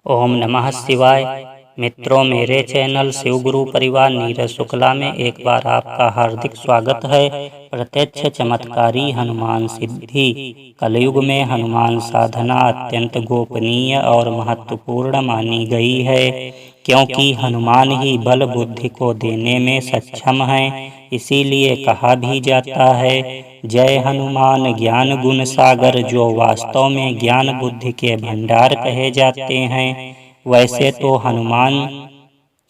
ओम नमः शिवाय। मित्रों, मेरे चैनल शिव गुरु परिवार नीरज शुक्ला में एक बार आपका हार्दिक स्वागत है। प्रत्यक्ष चमत्कारी हनुमान सिद्धि। कलयुग में हनुमान साधना अत्यंत गोपनीय और महत्वपूर्ण मानी गई है, क्योंकि हनुमान ही बल बुद्धि को देने में सक्षम हैं। इसीलिए कहा भी जाता है, जय हनुमान ज्ञान गुण सागर, जो वास्तव में ज्ञान बुद्धि के भंडार कहे जाते हैं। वैसे तो हनुमान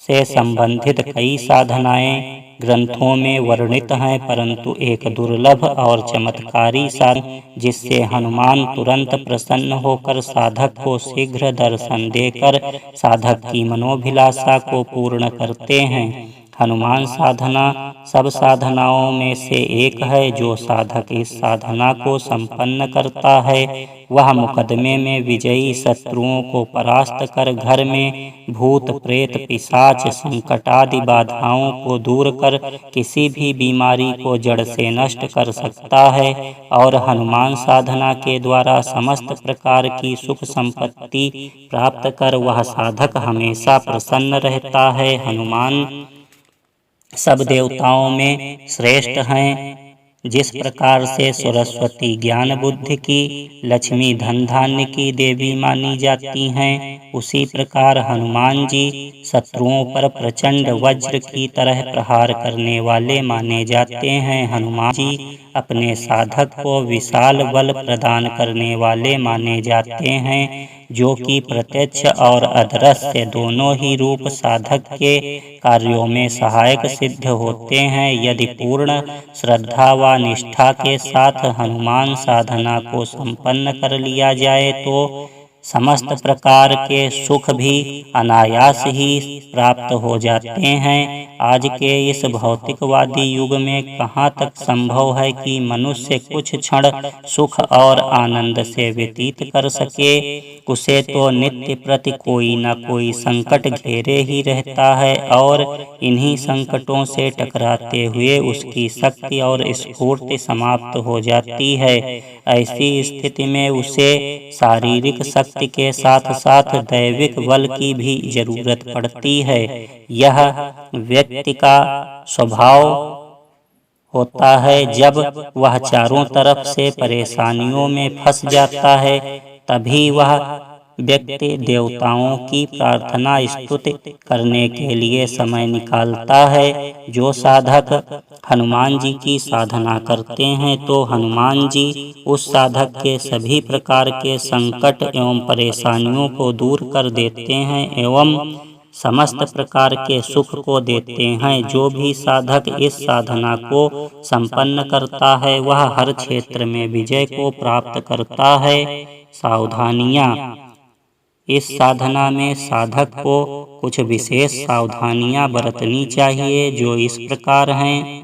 से संबंधित कई साधनाएं ग्रंथों में वर्णित हैं, परंतु एक दुर्लभ और चमत्कारी साधन जिससे हनुमान तुरंत प्रसन्न होकर साधक को शीघ्र दर्शन देकर साधक की मनोभिलाषा को पूर्ण करते हैं। हनुमान साधना सब साधनाओं में से एक है। जो साधक इस साधना को संपन्न करता है, वह मुकदमे में विजयी, शत्रुओं को परास्त कर घर में भूत प्रेत पिशाच संकट आदि बाधाओं को दूर कर किसी भी बीमारी को जड़ से नष्ट कर सकता है। और हनुमान साधना के द्वारा समस्त प्रकार की सुख संपत्ति प्राप्त कर वह साधक हमेशा प्रसन्न रहता है। हनुमान सब देवताओं में श्रेष्ठ हैं। जिस प्रकार से सरस्वती ज्ञान बुद्धि की, लक्ष्मी धन धान्य की देवी मानी जाती हैं, उसी प्रकार हनुमान जी शत्रुओं पर प्रचंड वज्र की तरह प्रहार करने वाले माने जाते हैं। हनुमान जी अपने साधक को विशाल बल प्रदान करने वाले माने जाते हैं, जो कि प्रत्यक्ष और अदृश्य दोनों ही रूप साधक के कार्यों में सहायक सिद्ध होते हैं। यदि पूर्ण श्रद्धा व निष्ठा के साथ हनुमान साधना को संपन्न कर लिया जाए तो समस्त प्रकार के सुख भी अनायास ही प्राप्त हो जाते हैं। आज के इस भौतिकवादी युग में कहाँ तक संभव है कि मनुष्य कुछ क्षण सुख और आनंद से व्यतीत कर सके। उसे तो नित्य प्रति कोई न कोई संकट घेरे ही रहता है, और इन्हीं संकटों से टकराते हुए उसकी शक्ति और स्फूर्ति समाप्त हो जाती है। ऐसी स्थिति में उसे शारीरिक शक्ति के साथ साथ दैविक बल की भी जरूरत पड़ती है। यह व्यक्ति का स्वभाव होता है। जब वह चारों तरफ से परेशानियों में फंस जाता है, तभी वह व्यक्ति देवताओं की प्रार्थना स्तुति करने के लिए समय निकालता है। जो साधक हनुमान जी की साधना करते हैं, तो हनुमान जी उस साधक के सभी प्रकार के संकट एवं परेशानियों को दूर कर देते हैं एवं समस्त प्रकार के सुख को देते हैं। जो भी साधक इस साधना को संपन्न करता है, वह हर क्षेत्र में विजय को प्राप्त करता है। सावधानियाँ। इस साधना में साधक को कुछ विशेष सावधानियां बरतनी चाहिए, जो इस प्रकार हैं।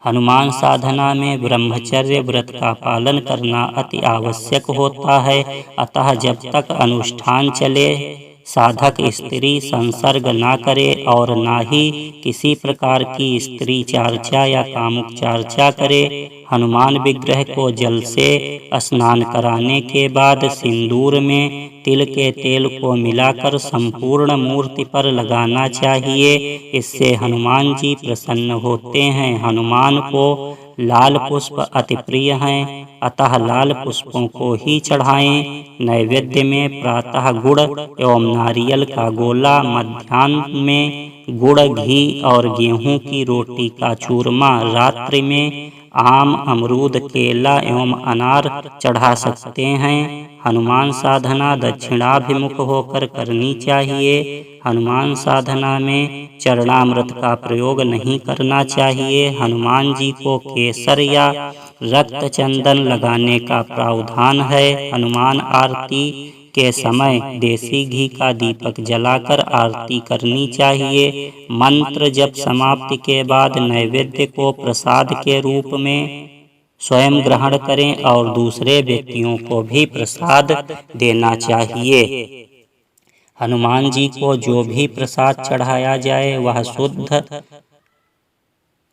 हनुमान साधना में ब्रह्मचर्य व्रत का पालन करना अति आवश्यक होता है। अतः जब तक अनुष्ठान चले, साधक स्त्री संसर्ग ना करे और ना ही किसी प्रकार की स्त्री चर्चा या कामुक चर्चा करे। हनुमान विग्रह को जल से स्नान कराने के बाद सिंदूर में तिल के तेल को मिलाकर संपूर्ण मूर्ति पर लगाना चाहिए। इससे हनुमान जी प्रसन्न होते हैं। हनुमान को लाल पुष्प अति प्रिय हैं, अतः लाल पुष्पों को ही चढ़ाएं। नैवेद्य में प्रातः गुड़ एवं नारियल का गोला, मध्याह्न में गुड़ घी और गेहूं की रोटी का चूरमा, रात्रि में आम अमरूद केला एवं अनार चढ़ा सकते हैं। हनुमान साधना दक्षिणाभिमुख होकर करनी चाहिए। हनुमान साधना में चरणामृत का प्रयोग नहीं करना चाहिए। हनुमान जी को केसर या रक्त चंदन लगाने का प्रावधान है। हनुमान आरती के समय देसी घी का दीपक जलाकर आरती करनी चाहिए। मंत्र जप समाप्ति के बाद नैवेद्य को प्रसाद के रूप में स्वयं ग्रहण करें और दूसरे व्यक्तियों को भी प्रसाद देना चाहिए। हनुमान जी को जो भी प्रसाद चढ़ाया जाए, वह शुद्ध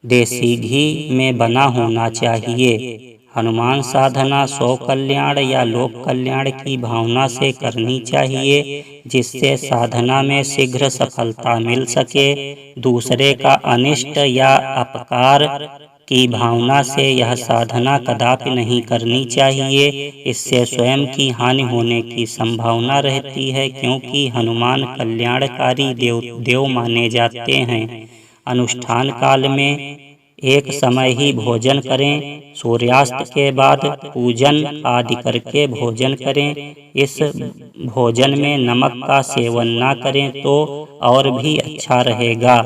देसी घी में बना होना चाहिए। हनुमान साधना स्व कल्याण या लोक कल्याण की भावना से करनी चाहिए, जिससे साधना में शीघ्र सफलता मिल सके। दूसरे का अनिष्ट या अपकार की भावना से यह साधना कदापि नहीं करनी चाहिए। इससे स्वयं की हानि होने की संभावना रहती है, क्योंकि हनुमान कल्याणकारी देव माने जाते हैं। अनुष्ठान काल में एक समय ही भोजन करें। सूर्यास्त के बाद पूजन आदि करके भोजन करें। इस भोजन में नमक का सेवन न करें तो और भी अच्छा रहेगा।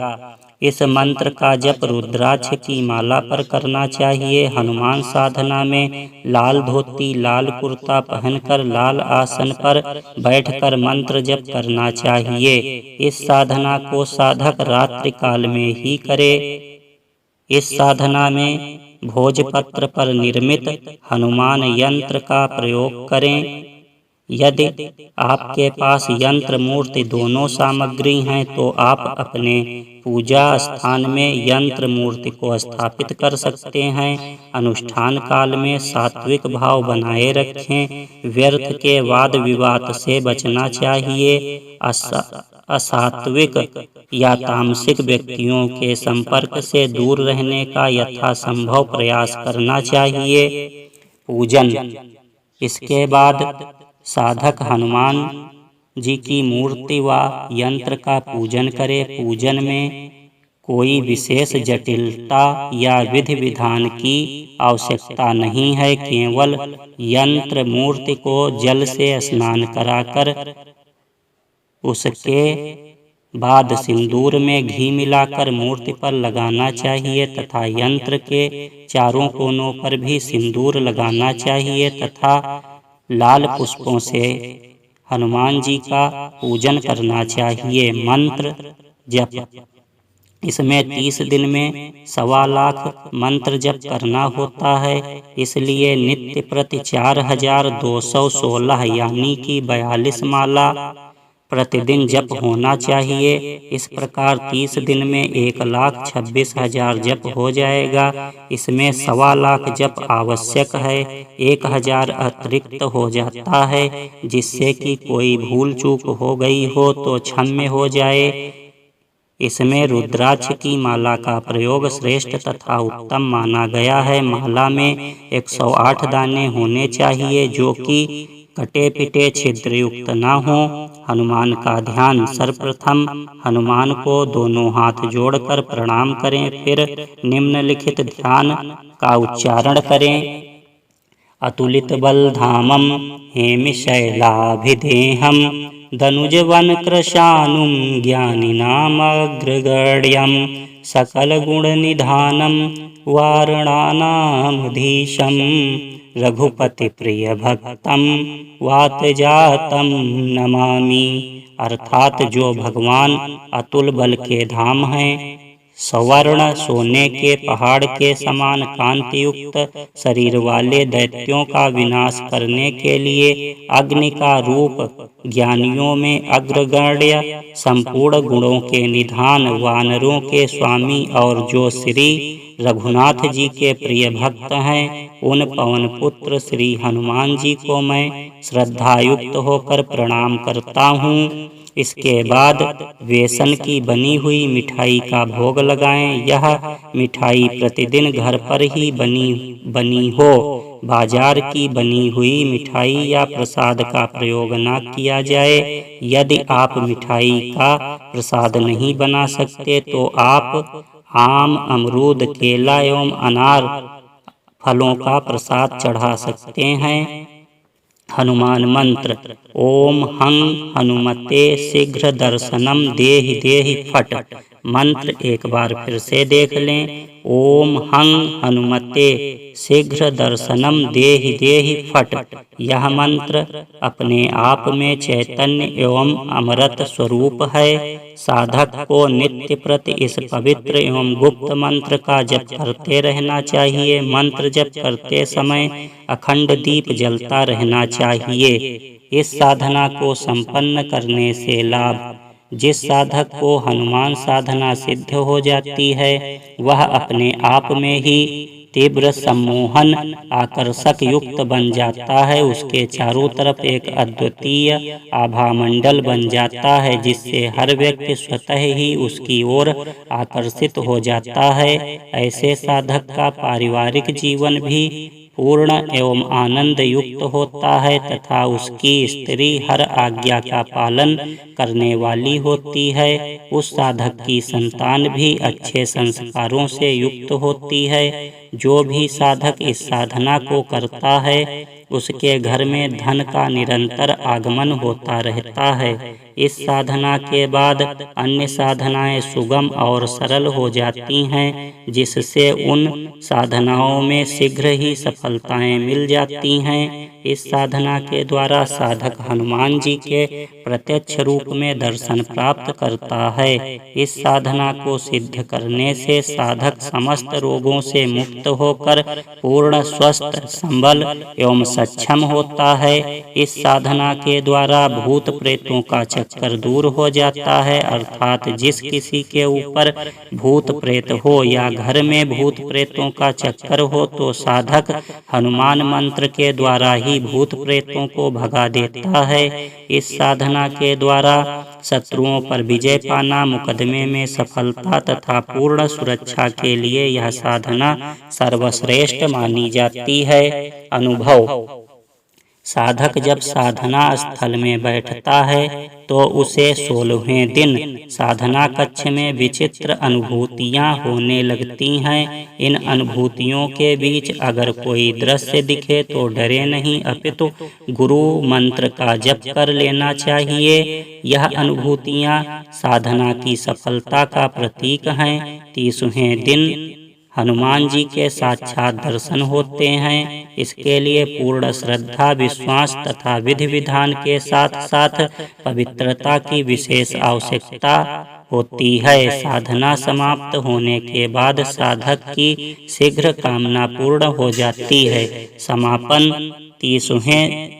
इस मंत्र का जप रुद्राक्ष की माला पर करना चाहिए। हनुमान साधना में लाल धोती, लाल कुर्ता पहनकर लाल आसन पर बैठकर मंत्र जप करना चाहिए। इस साधना को साधक रात्रि काल में ही करे। इस साधना में भोजपत्र पर निर्मित हनुमान यंत्र का प्रयोग करें। यदि आपके पास यंत्र मूर्ति दोनों सामग्री हैं तो आप अपने पूजा स्थान में यंत्र मूर्ति को स्थापित कर सकते हैं। अनुष्ठान काल में सात्विक भाव बनाए रखें। व्यर्थ के वाद विवाद से बचना चाहिए। असात्विक या तामसिक व्यक्तियों के संपर्क से दूर रहने का यथासंभव प्रयास करना चाहिए। पूजन। इसके बाद साधक हनुमान जी की मूर्ति व यंत्र का पूजन करे। पूजन में कोई विशेष जटिलता या विधि विधान की आवश्यकता नहीं है। केवल यंत्र मूर्ति को जल से स्नान कराकर उसके बाद सिंदूर में घी मिलाकर मूर्ति पर लगाना चाहिए तथा यंत्र के चारों कोनों पर भी सिंदूर लगाना चाहिए तथा लाल पुष्पों से हनुमान जी का पूजन करना चाहिए। मंत्र जप। इसमें 30 दिन में 1.25 लाख मंत्र जप करना होता है। इसलिए नित्य प्रति 4216 यानी कि 42 माला प्रतिदिन जप होना चाहिए। इस प्रकार 30 दिन में 1,26,000 जप हो जाएगा। इसमें 1.25 लाख जप आवश्यक है। 1000 अतिरिक्त हो जाता है, जिससे कि कोई भूल चूक हो गई हो तो क्षम्य हो जाए। इसमें रुद्राक्ष की माला का प्रयोग श्रेष्ठ तथा उत्तम माना गया है। माला में 108 दाने होने चाहिए, जो कि कटे पिटे छिद्रयुक्त न हो। हनुमान का ध्यान। सर्वप्रथम हनुमान को दोनों हाथ जोड़कर प्रणाम करें, फिर निम्नलिखित ध्यान का उच्चारण करें। अतुलित बल धामम हेम शैलाभिधेहम धनुजवन कृशानुम ज्ञानिनाम अग्रगण्यम सकल गुण निधानम वारणानामधीशम रघुपति प्रिय भक्तम वातजातम नमामि। अर्थात जो भगवान अतुल बल के धाम हैं, स्वर्ण सोने के पहाड़ के समान कांतियुक्त शरीर वाले दैत्यों का विनाश करने के लिए अग्नि का रूप, ज्ञानियों में अग्रगण्य, संपूर्ण गुणों के निधान, वानरों के स्वामी और जो श्री रघुनाथ जी के प्रिय भक्त हैं, उन पवन पुत्र श्री हनुमान जी को मैं श्रद्धायुक्त होकर प्रणाम करता हूँ। इसके बाद बेसन की बनी हुई मिठाई का भोग लगाएं। यह मिठाई प्रतिदिन घर पर ही बनी हो। बाजार की बनी हुई मिठाई या प्रसाद का प्रयोग न किया जाए। यदि आप मिठाई का प्रसाद नहीं बना सकते तो आप आम, अमरूद, केला एवं अनार फलों का प्रसाद चढ़ा सकते हैं। हनुमान मंत्र। ओम हं हनुमते शीघ्र दर्शनम देहि देहि फट। मंत्र एक बार फिर से देख लें। ओम हं हनुमते शीघ्र दर्शनम देहि देहि फट। यह मंत्र अपने आप में चैतन्य एवं अमृत स्वरूप है। साधक को नित्य प्रति इस पवित्र एवं गुप्त मंत्र का जप करते रहना चाहिए। मंत्र जप करते समय अखंड दीप जलता रहना चाहिए। इस साधना को संपन्न करने से लाभ। जिस साधक को हनुमान साधना सिद्ध हो जाती है, वह अपने आप में ही तीव्र सम्मोहन आकर्षक युक्त बन जाता है। उसके चारों तरफ एक अद्वितीय आभामंडल बन जाता है जिससे हर व्यक्ति स्वतः ही उसकी ओर आकर्षित हो जाता है। ऐसे साधक का पारिवारिक जीवन भी पूर्ण एवं आनंद युक्त होता है तथा उसकी स्त्री हर आज्ञा का पालन करने वाली होती है। उस साधक की संतान भी अच्छे संस्कारों से युक्त होती है। जो भी साधक इस साधना को करता है उसके घर में धन का निरंतर आगमन होता रहता है। इस साधना के बाद अन्य साधनाएं सुगम और सरल हो जाती हैं जिससे उन साधनाओं में शीघ्र ही सफलताएं मिल जाती हैं। इस साधना के द्वारा साधक हनुमान जी के प्रत्यक्ष रूप में दर्शन प्राप्त करता है। इस साधना को सिद्ध करने से साधक समस्त रोगों से मुक्त होकर पूर्ण स्वस्थ संबल एवं सक्षम होता है। इस साधना के द्वारा भूत प्रेतों का चक्कर दूर हो जाता है, अर्थात जिस किसी के ऊपर भूत प्रेत हो या घर में भूत प्रेतों का चक्कर हो तो साधक हनुमान मंत्र के द्वारा ही भूत प्रेतों को भगा देता है। इस साधना के द्वारा शत्रुओं पर विजय पाना, मुकदमे में सफलता तथा पूर्ण सुरक्षा के लिए यह साधना सर्वश्रेष्ठ मानी जाती है। अनुभव: साधक जब साधना स्थल में बैठता है तो उसे 16वें दिन साधना कक्ष में विचित्र अनुभूतियां होने लगती हैं। इन अनुभूतियों के बीच अगर कोई दृश्य दिखे तो डरे नहीं, अपितु गुरु मंत्र का जप कर लेना चाहिए। यह अनुभूतियां साधना की सफलता का प्रतीक हैं। 30वें दिन हनुमान जी के साक्षात दर्शन होते हैं। इसके लिए पूर्ण श्रद्धा, विश्वास तथा विधि विधान के साथ साथ पवित्रता की विशेष आवश्यकता होती है। साधना समाप्त होने के बाद साधक की शीघ्र कामना पूर्ण हो जाती है। समापन: 30वें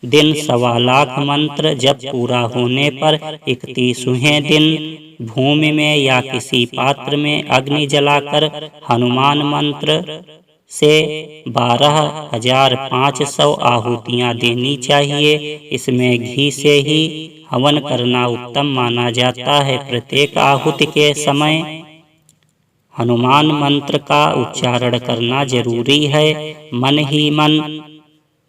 दिन 1.25 लाख मंत्र जब पूरा होने पर 31वें दिन भूमि में या किसी पात्र में अग्नि जलाकर हनुमान मंत्र से 12,500 आहुतियां देनी चाहिए। इसमें घी से ही हवन करना उत्तम माना जाता है। प्रत्येक आहुति के समय हनुमान मंत्र का उच्चारण करना जरूरी है। मन ही मन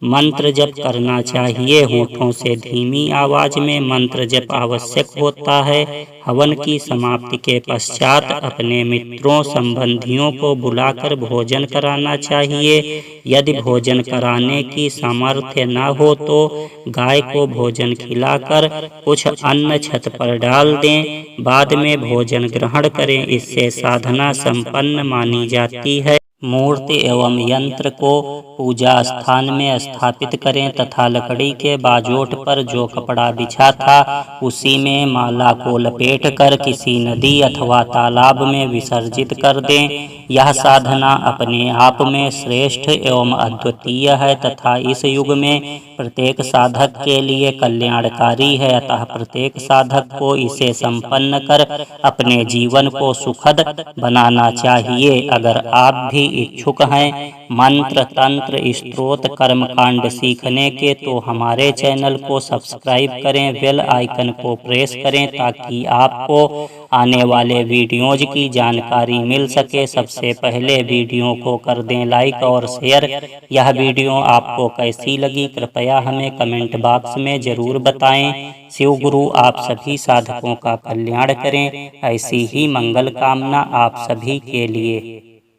मंत्र जप करना चाहिए। होठों से धीमी आवाज में मंत्र जप आवश्यक होता है। हवन की समाप्ति के पश्चात अपने मित्रों संबंधियों को बुलाकर भोजन कराना चाहिए। यदि भोजन कराने की सामर्थ्य न हो तो गाय को भोजन खिलाकर कुछ अन्न छत पर डाल दें। बाद में भोजन ग्रहण करें। इससे साधना संपन्न मानी जाती है। मूर्ति एवं यंत्र को पूजा स्थान में स्थापित करें तथा लकड़ी के बाजोट पर जो कपड़ा बिछा था उसी में माला को लपेटकर किसी नदी अथवा तालाब में विसर्जित कर दें। यह साधना अपने आप में श्रेष्ठ एवं अद्वितीय है तथा इस युग में प्रत्येक साधक के लिए कल्याणकारी है। अतः प्रत्येक साधक को इसे संपन्न कर अपने जीवन को सुखद बनाना चाहिए। अगर आप भी इच्छुक हैं मंत्र, तंत्र, स्तोत्र, कर्मकांड सीखने के तो हमारे चैनल को सब्सक्राइब करें, बेल आइकन को प्रेस करें ताकि आपको आने वाले वीडियोज की जानकारी मिल सके। सबसे पहले वीडियो को कर दें लाइक और शेयर। यह वीडियो आपको कैसी लगी कृपया हमें कमेंट बॉक्स में जरूर बताएं। शिव गुरु आप सभी साधकों का कल्याण करें। ऐसी ही मंगल कामना आप सभी के लिए।